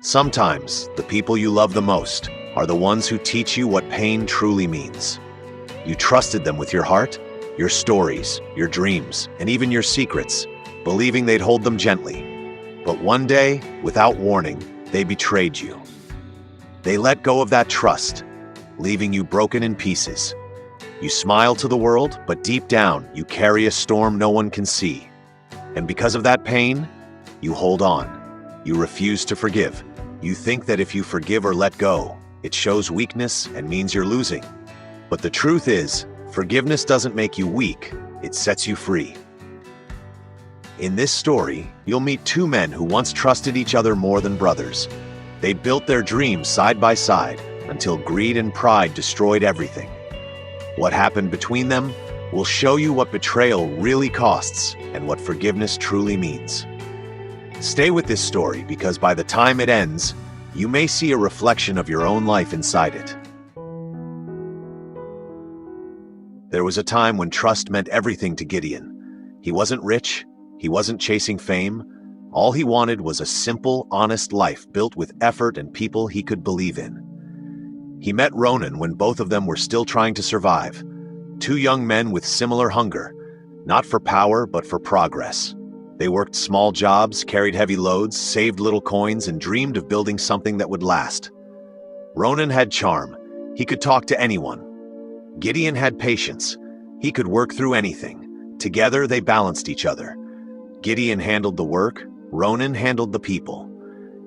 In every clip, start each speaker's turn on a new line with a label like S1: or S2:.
S1: Sometimes, the people you love the most are the ones who teach you what pain truly means. You trusted them with your heart, your stories, your dreams, and even your secrets, believing they'd hold them gently. But one day, without warning, they betrayed you. They let go of that trust, leaving you broken in pieces. You smile to the world, but deep down, you carry a storm no one can see. And because of that pain, you hold on. You refuse to forgive. You think that if you forgive or let go, it shows weakness and means you're losing. But the truth is, forgiveness doesn't make you weak, it sets you free. In this story, you'll meet two men who once trusted each other more than brothers. They built their dreams side by side until greed and pride destroyed everything. What happened between them will show you what betrayal really costs and what forgiveness truly means. Stay with this story because by the time it ends, you may see a reflection of your own life inside it. There was a time when trust meant everything to Gideon. He wasn't rich, he wasn't chasing fame. All he wanted was a simple, honest life built with effort and people he could believe in. He met Ronan when both of them were still trying to survive. Two young men with similar hunger, not for power, but for progress. They worked small jobs, carried heavy loads, saved little coins, and dreamed of building something that would last. Ronan had charm. He could talk to anyone. Gideon had patience. He could work through anything. Together, they balanced each other. Gideon handled the work, Ronan handled the people.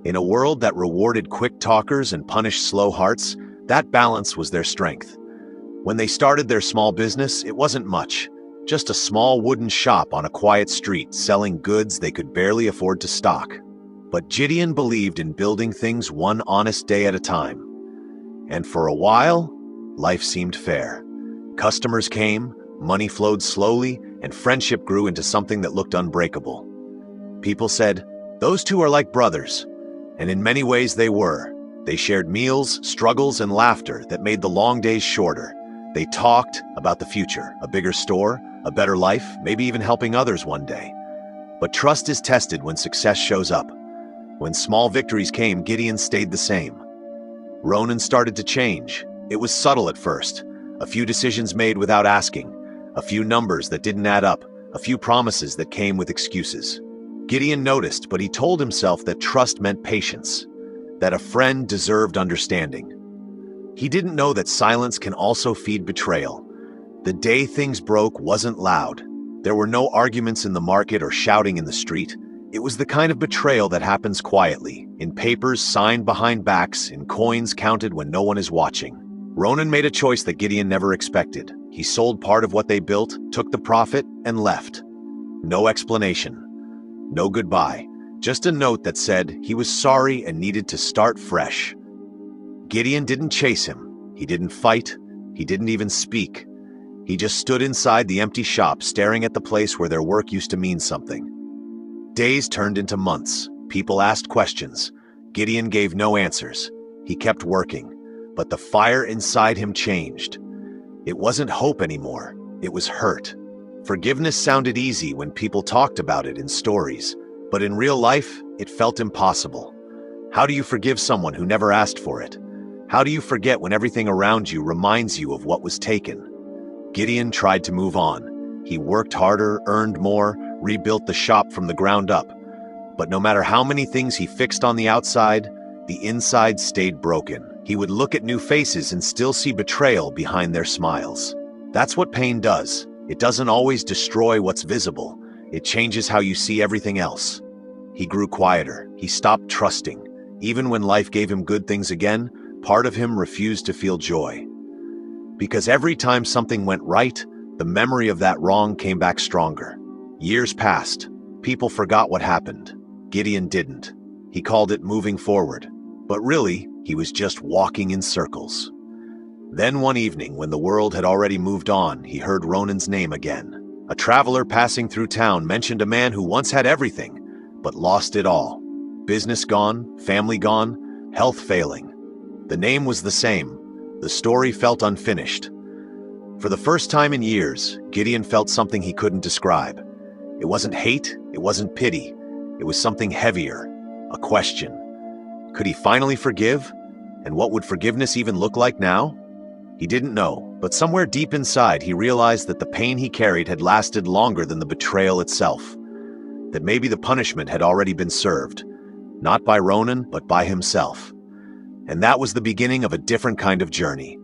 S1: In a world that rewarded quick talkers and punished slow hearts, that balance was their strength. When they started their small business, it wasn't much. Just a small wooden shop on a quiet street selling goods they could barely afford to stock. But Gideon believed in building things one honest day at a time. And for a while, life seemed fair. Customers came, money flowed slowly, and friendship grew into something that looked unbreakable. People said, "Those two are like brothers." And in many ways they were. They shared meals, struggles, and laughter that made the long days shorter. They talked about the future, a bigger store, a better life, maybe even helping others one day. But trust is tested when success shows up. When small victories came, Gideon stayed the same. Ronan started to change. It was subtle at first. A few decisions made without asking. A few numbers that didn't add up. A few promises that came with excuses. Gideon noticed, but he told himself that trust meant patience. That a friend deserved understanding. He didn't know that silence can also feed betrayal. The day things broke wasn't loud. There were no arguments in the market or shouting in the street. It was the kind of betrayal that happens quietly, in papers signed behind backs, in coins counted when no one is watching. Ronan made a choice that Gideon never expected. He sold part of what they built, took the profit, and left. No explanation. No goodbye. Just a note that said he was sorry and needed to start fresh. Gideon didn't chase him. He didn't fight. He didn't even speak. He just stood inside the empty shop, staring at the place where their work used to mean something. Days turned into months. People asked questions. Gideon gave no answers. He kept working. But the fire inside him changed. It wasn't hope anymore. It was hurt. Forgiveness sounded easy when people talked about it in stories. But in real life, it felt impossible. How do you forgive someone who never asked for it? How do you forget when everything around you reminds you of what was taken? Gideon tried to move on. He worked harder, earned more, rebuilt the shop from the ground up. But no matter how many things he fixed on the outside, the inside stayed broken. He would look at new faces and still see betrayal behind their smiles. That's what pain does. It doesn't always destroy what's visible. It changes how you see everything else. He grew quieter. He stopped trusting. Even when life gave him good things again, part of him refused to feel joy. Because every time something went right, the memory of that wrong came back stronger. Years passed. People forgot what happened. Gideon didn't. He called it moving forward. But really, he was just walking in circles. Then one evening, when the world had already moved on, he heard Ronan's name again. A traveler passing through town mentioned a man who once had everything, but lost it all. Business gone, family gone, health failing. The name was the same. The story felt unfinished. For the first time in years, Gideon felt something he couldn't describe. It wasn't hate, it wasn't pity. It was something heavier, a question. Could he finally forgive? And what would forgiveness even look like now? He didn't know, but somewhere deep inside he realized that the pain he carried had lasted longer than the betrayal itself. That maybe the punishment had already been served, not by Ronan, but by himself. And that was the beginning of a different kind of journey.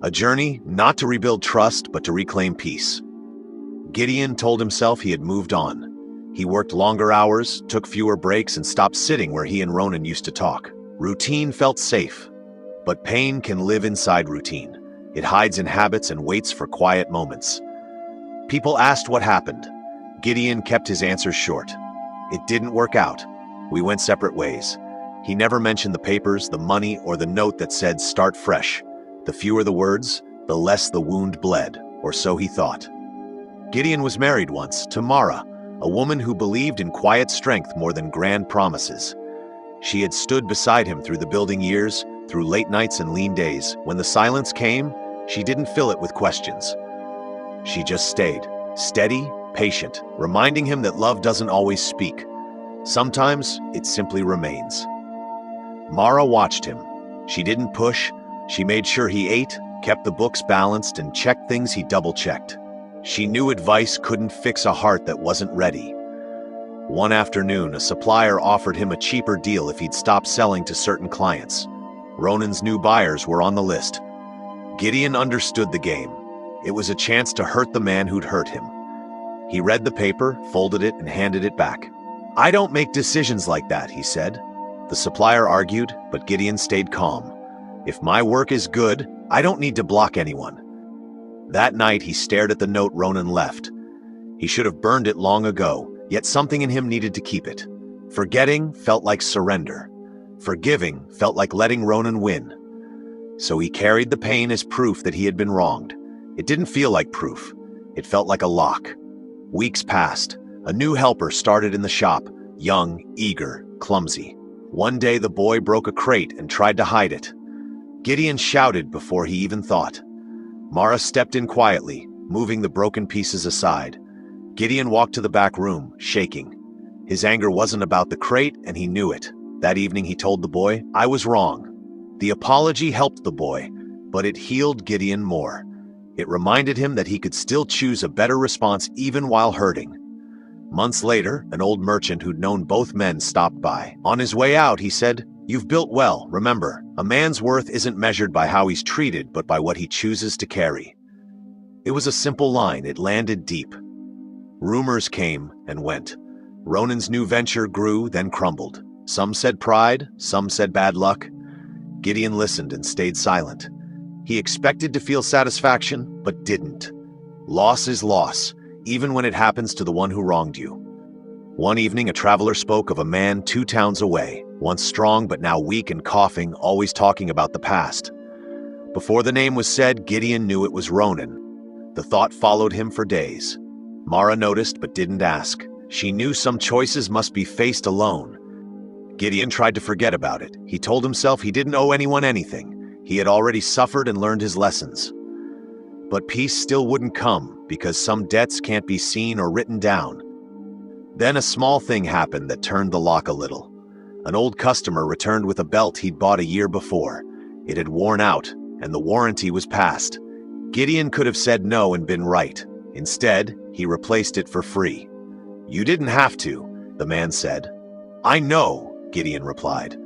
S1: A journey not to rebuild trust, but to reclaim peace. Gideon told himself he had moved on. He worked longer hours, took fewer breaks, and stopped sitting where he and Ronan used to talk. Routine felt safe, but pain can live inside routine. It hides in habits and waits for quiet moments. People asked what happened. Gideon kept his answers short. It didn't work out. We went separate ways. He never mentioned the papers, the money, or the note that said, "Start fresh." The fewer the words, the less the wound bled, or so he thought. Gideon was married once, to Mara, a woman who believed in quiet strength more than grand promises. She had stood beside him through the building years, through late nights and lean days. When the silence came, she didn't fill it with questions. She just stayed, steady, patient, reminding him that love doesn't always speak. Sometimes it simply remains. Mara watched him. She didn't push. She made sure he ate, kept the books balanced, and checked things he double-checked. She knew advice couldn't fix a heart that wasn't ready. One afternoon, a supplier offered him a cheaper deal if he'd stop selling to certain clients. Ronan's new buyers were on the list. Gideon understood the game. It was a chance to hurt the man who'd hurt him. He read the paper, folded it, and handed it back. "I don't make decisions like that," he said. The supplier argued, but Gideon stayed calm. "If my work is good, I don't need to block anyone." That night, he stared at the note Ronan left. He should have burned it long ago, yet something in him needed to keep it. Forgetting felt like surrender. Forgiving felt like letting Ronan win. So he carried the pain as proof that he had been wronged. It didn't feel like proof. It felt like a lock. Weeks passed. A new helper started in the shop, young, eager, clumsy. One day the boy broke a crate and tried to hide it. Gideon shouted before he even thought. Mara stepped in quietly, moving the broken pieces aside. Gideon walked to the back room, shaking. His anger wasn't about the crate, and he knew it. That evening he told the boy, "I was wrong." The apology helped the boy, but it healed Gideon more. It reminded him that he could still choose a better response even while hurting. Months later, an old merchant who'd known both men stopped by. On his way out, he said, "You've built well. Remember, a man's worth isn't measured by how he's treated, but by what he chooses to carry." It was a simple line. It landed deep. Rumors came and went. Ronan's new venture grew, then crumbled. Some said pride, some said bad luck. Gideon listened and stayed silent. He expected to feel satisfaction, but didn't. Loss is loss, even when it happens to the one who wronged you. One evening, a traveler spoke of a man 2 towns away, once strong but now weak and coughing, always talking about the past. Before the name was said, Gideon knew it was Ronan. The thought followed him for days. Mara noticed but didn't ask. She knew some choices must be faced alone. Gideon tried to forget about it. He told himself he didn't owe anyone anything. He had already suffered and learned his lessons. But peace still wouldn't come, because some debts can't be seen or written down. Then a small thing happened that turned the lock a little. An old customer returned with a belt he'd bought a year before. It had worn out, and the warranty was past. Gideon could have said no and been right. Instead, he replaced it for free. "You didn't have to," the man said. "I know," Gideon replied.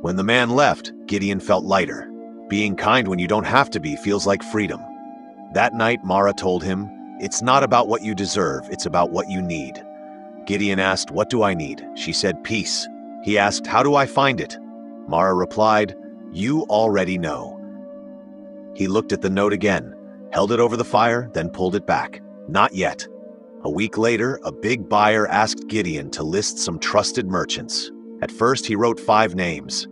S1: When the man left, Gideon felt lighter. Being kind when you don't have to be feels like freedom. That night, Mara told him, "It's not about what you deserve, it's about what you need." Gideon asked, "What do I need?" She said, "Peace." He asked, "How do I find it?" Mara replied, "You already know." He looked at the note again, held it over the fire, then pulled it back. Not yet. A week later, a big buyer asked Gideon to list some trusted merchants. At first, he wrote 5 names.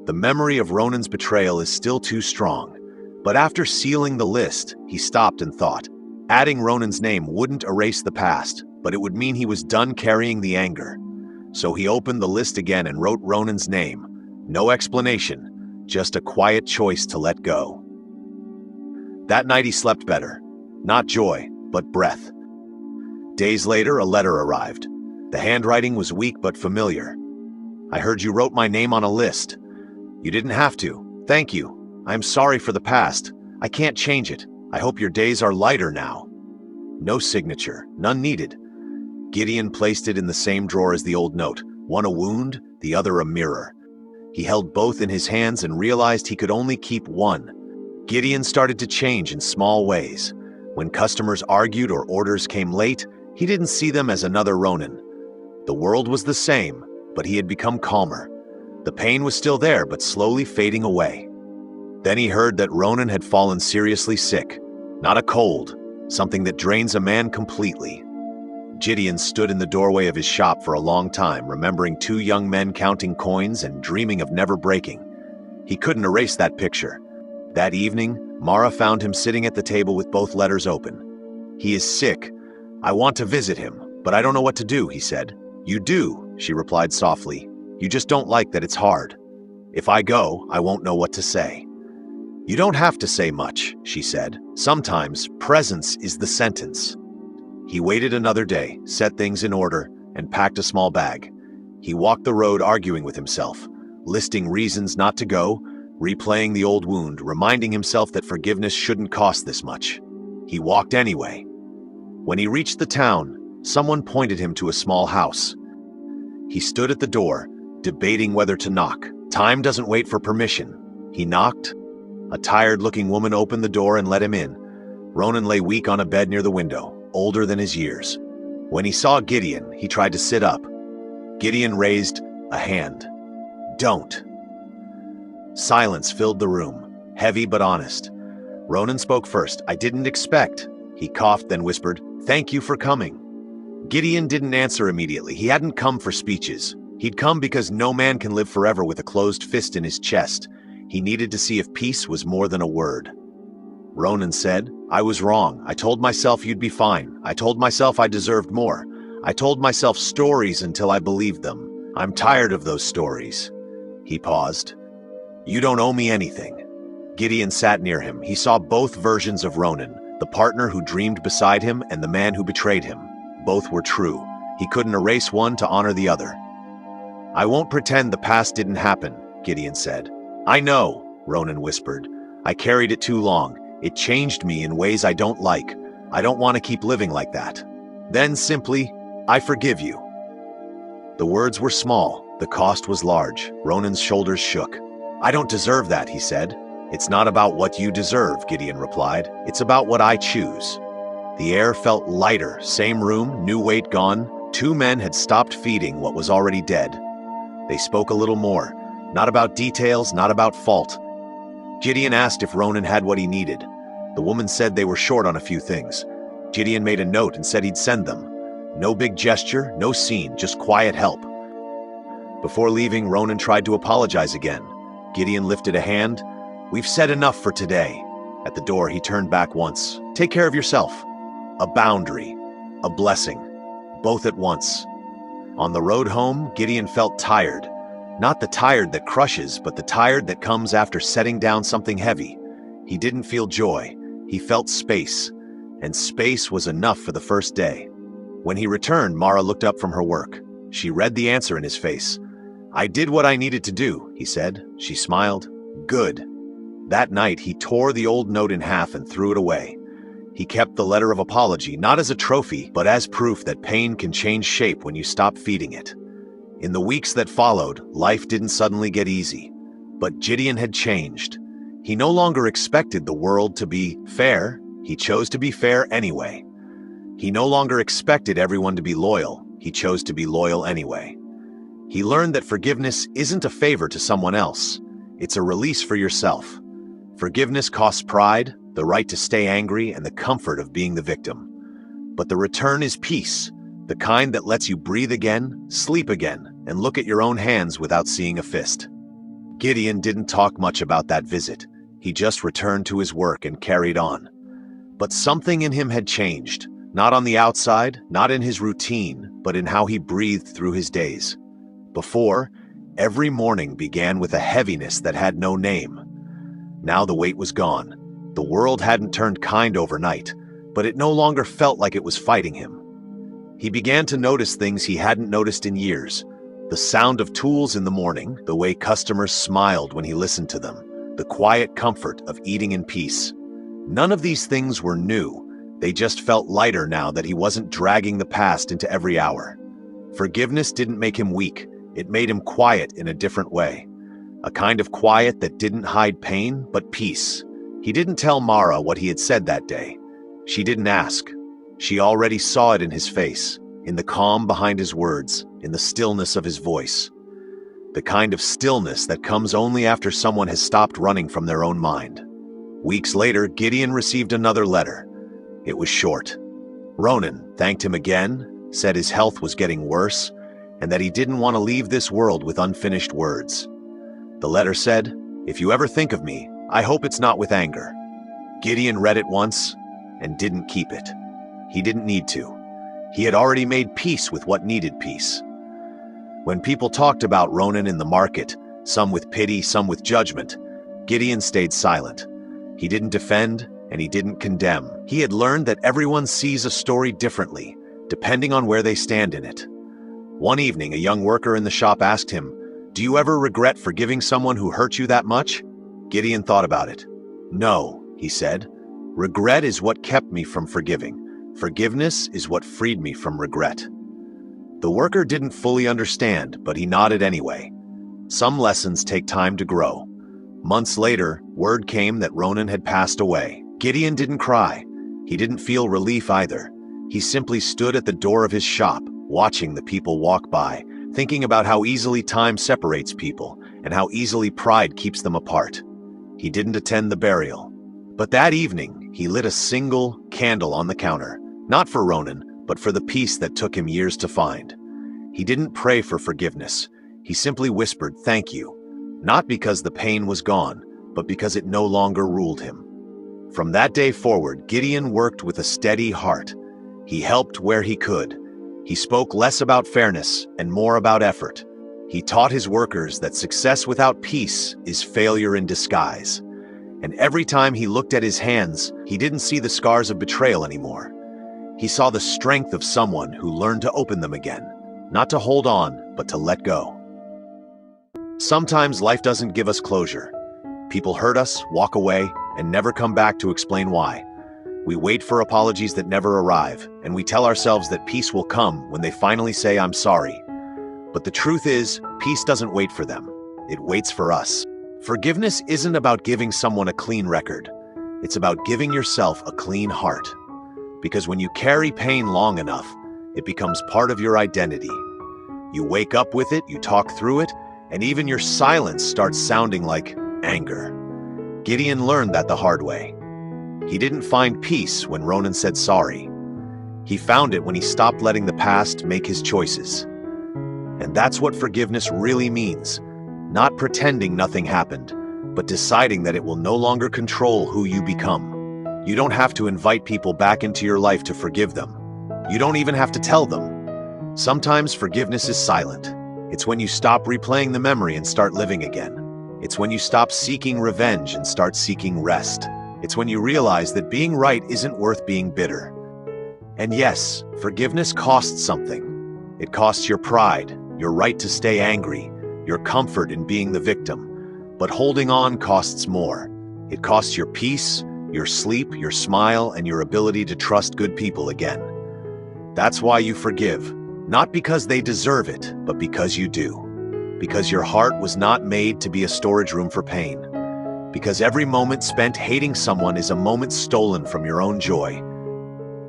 S1: The memory of Ronan's betrayal is still too strong. But after sealing the list, he stopped and thought. Adding Ronan's name wouldn't erase the past, but it would mean he was done carrying the anger. So he opened the list again and wrote Ronan's name. No explanation, just a quiet choice to let go. That night he slept better. Not joy, but breath. Days later, a letter arrived. The handwriting was weak but familiar. I heard you wrote my name on a list. You didn't have to. Thank you. I'm sorry for the past. I can't change it. I hope your days are lighter now." No signature, none needed. Gideon placed it in the same drawer as the old note, one a wound, the other a mirror. He held both in his hands and realized he could only keep one. Gideon started to change in small ways. When customers argued or orders came late, he didn't see them as another Ronan. The world was the same, but he had become calmer. The pain was still there, but slowly fading away. Then he heard that Ronan had fallen seriously sick. Not a cold, something that drains a man completely. Gideon stood in the doorway of his shop for a long time, remembering two young men counting coins and dreaming of never breaking. He couldn't erase that picture. That evening, Mara found him sitting at the table with both letters open. "He is sick. I want to visit him, but I don't know what to do," he said. "You do," she replied softly. "You just don't like that it's hard. If I go, I won't know what to say." "You don't have to say much," she said. "Sometimes presence is the sentence." He waited another day, set things in order, and packed a small bag. He walked the road arguing with himself, listing reasons not to go, replaying the old wound, reminding himself that forgiveness shouldn't cost this much. He walked anyway. When he reached the town, someone pointed him to a small house. He stood at the door, debating whether to knock. Time doesn't wait for permission. He knocked. A tired-looking woman opened the door and let him in. Ronan lay weak on a bed near the window, older than his years. When he saw Gideon, he tried to sit up. Gideon raised a hand. "Don't." Silence filled the room, heavy but honest. Ronan spoke first. "I didn't expect." He coughed, then whispered, "Thank you for coming." Gideon didn't answer immediately. He hadn't come for speeches. He'd come because no man can live forever with a closed fist in his chest. He needed to see if peace was more than a word. Ronan said, "I was wrong. I told myself you'd be fine. I told myself I deserved more. I told myself stories until I believed them. I'm tired of those stories." He paused. "You don't owe me anything." Gideon sat near him. He saw both versions of Ronan, the partner who dreamed beside him and the man who betrayed him. Both were true. He couldn't erase one to honor the other. "I won't pretend the past didn't happen," Gideon said. "I know," Ronan whispered. "I carried it too long. It changed me in ways I don't like. I don't want to keep living like that." Then simply, "I forgive you." The words were small. The cost was large. Ronan's shoulders shook. "I don't deserve that," he said. "It's not about what you deserve," Gideon replied. "It's about what I choose." The air felt lighter. Same room, new weight gone. Two men had stopped feeding what was already dead. They spoke a little more. Not about details, not about fault. Gideon asked if Ronan had what he needed. The woman said they were short on a few things. Gideon made a note and said he'd send them. No big gesture, no scene, just quiet help. Before leaving, Ronan tried to apologize again. Gideon lifted a hand. "We've said enough for today." At the door, he turned back once. "Take care of yourself." A boundary, a blessing, both at once. On the road home, Gideon felt tired. Not the tired that crushes, but the tired that comes after setting down something heavy. He didn't feel joy. He felt space. And space was enough for the first day. When he returned, Mara looked up from her work. She read the answer in his face. "I did what I needed to do," he said. She smiled. "Good." That night, he tore the old note in half and threw it away. He kept the letter of apology, not as a trophy, but as proof that pain can change shape when you stop feeding it. In the weeks that followed, life didn't suddenly get easy. But Gideon had changed. He no longer expected the world to be fair. He chose to be fair anyway. He no longer expected everyone to be loyal. He chose to be loyal anyway. He learned that forgiveness isn't a favor to someone else. It's a release for yourself. Forgiveness costs pride, the right to stay angry, and the comfort of being the victim. But the return is peace, the kind that lets you breathe again, sleep again, and look at your own hands without seeing a fist. Gideon didn't talk much about that visit. He just returned to his work and carried on. But something in him had changed, not on the outside, not in his routine, but in how he breathed through his days. Before, every morning began with a heaviness that had no name. Now the weight was gone. The world hadn't turned kind overnight, but it no longer felt like it was fighting him. He began to notice things he hadn't noticed in years. The sound of tools in the morning, the way customers smiled when he listened to them, the quiet comfort of eating in peace. None of these things were new. They just felt lighter now that he wasn't dragging the past into every hour. Forgiveness didn't make him weak. It made him quiet in a different way. A kind of quiet that didn't hide pain, but peace. He didn't tell Mara what he had said that day. She didn't ask. She already saw it in his face, in the calm behind his words, in the stillness of his voice. The kind of stillness that comes only after someone has stopped running from their own mind. Weeks later, Gideon received another letter. It was short. Ronan thanked him again, said his health was getting worse, and that he didn't want to leave this world with unfinished words. The letter said, "If you ever think of me, I hope it's not with anger." Gideon read it once and didn't keep it. He didn't need to. He had already made peace with what needed peace. When people talked about Ronan in the market, some with pity, some with judgment, Gideon stayed silent. He didn't defend, and he didn't condemn. He had learned that everyone sees a story differently, depending on where they stand in it. One evening, a young worker in the shop asked him, "Do you ever regret forgiving someone who hurt you that much?" Gideon thought about it. "No," he said. "Regret is what kept me from forgiving. Forgiveness is what freed me from regret." The worker didn't fully understand, but he nodded anyway. Some lessons take time to grow. Months later, word came that Ronan had passed away. Gideon didn't cry. He didn't feel relief either. He simply stood at the door of his shop, watching the people walk by, thinking about how easily time separates people and how easily pride keeps them apart. He didn't attend the burial. But that evening, he lit a single candle on the counter, not for Ronan, but for the peace that took him years to find. He didn't pray for forgiveness. He simply whispered, "Thank you," not because the pain was gone, but because it no longer ruled him. From that day forward, Gideon worked with a steady heart. He helped where he could. He spoke less about fairness and more about effort. He taught his workers that success without peace is failure in disguise. And every time he looked at his hands, he didn't see the scars of betrayal anymore. He saw the strength of someone who learned to open them again, not to hold on, but to let go. Sometimes life doesn't give us closure. People hurt us, walk away, and never come back to explain why. We wait for apologies that never arrive, and we tell ourselves that peace will come when they finally say, "I'm sorry." But the truth is, peace doesn't wait for them. It waits for us. Forgiveness isn't about giving someone a clean record. It's about giving yourself a clean heart. Because when you carry pain long enough, it becomes part of your identity. You wake up with it, you talk through it, and even your silence starts sounding like anger. Gideon learned that the hard way. He didn't find peace when Ronan said sorry. He found it when he stopped letting the past make his choices. And that's what forgiveness really means. Not pretending nothing happened, but deciding that it will no longer control who you become. You don't have to invite people back into your life to forgive them. You don't even have to tell them. Sometimes forgiveness is silent. It's when you stop replaying the memory and start living again. It's when you stop seeking revenge and start seeking rest. It's when you realize that being right isn't worth being bitter. And yes, forgiveness costs something. It costs your pride, your right to stay angry, your comfort in being the victim. But holding on costs more. It costs your peace, your sleep, your smile, and your ability to trust good people again. That's why you forgive. Not because they deserve it, but because you do. Because your heart was not made to be a storage room for pain. Because every moment spent hating someone is a moment stolen from your own joy.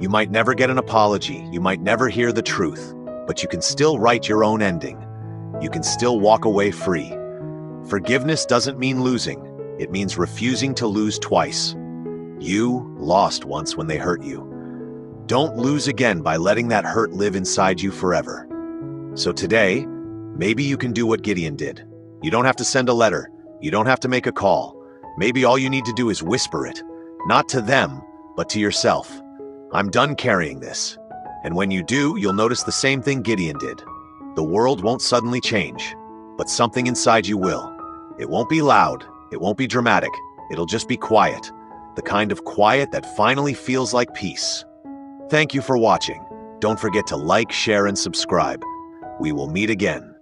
S1: You might never get an apology, you might never hear the truth, but you can still write your own ending. You can still walk away free. Forgiveness doesn't mean losing, it means refusing to lose twice. You lost once when they hurt you. Don't lose again by letting that hurt live inside you forever. So today, maybe you can do what Gideon did. You don't have to send a letter, you don't have to make a call. Maybe all you need to do is whisper it, not to them, but to yourself. "I'm done carrying this." And when you do, you'll notice the same thing Gideon did. The world won't suddenly change, but something inside you will. It won't be loud, it won't be dramatic, it'll just be quiet. The kind of quiet that finally feels like peace. Thank you for watching. Don't forget to like, share, and subscribe. We will meet again.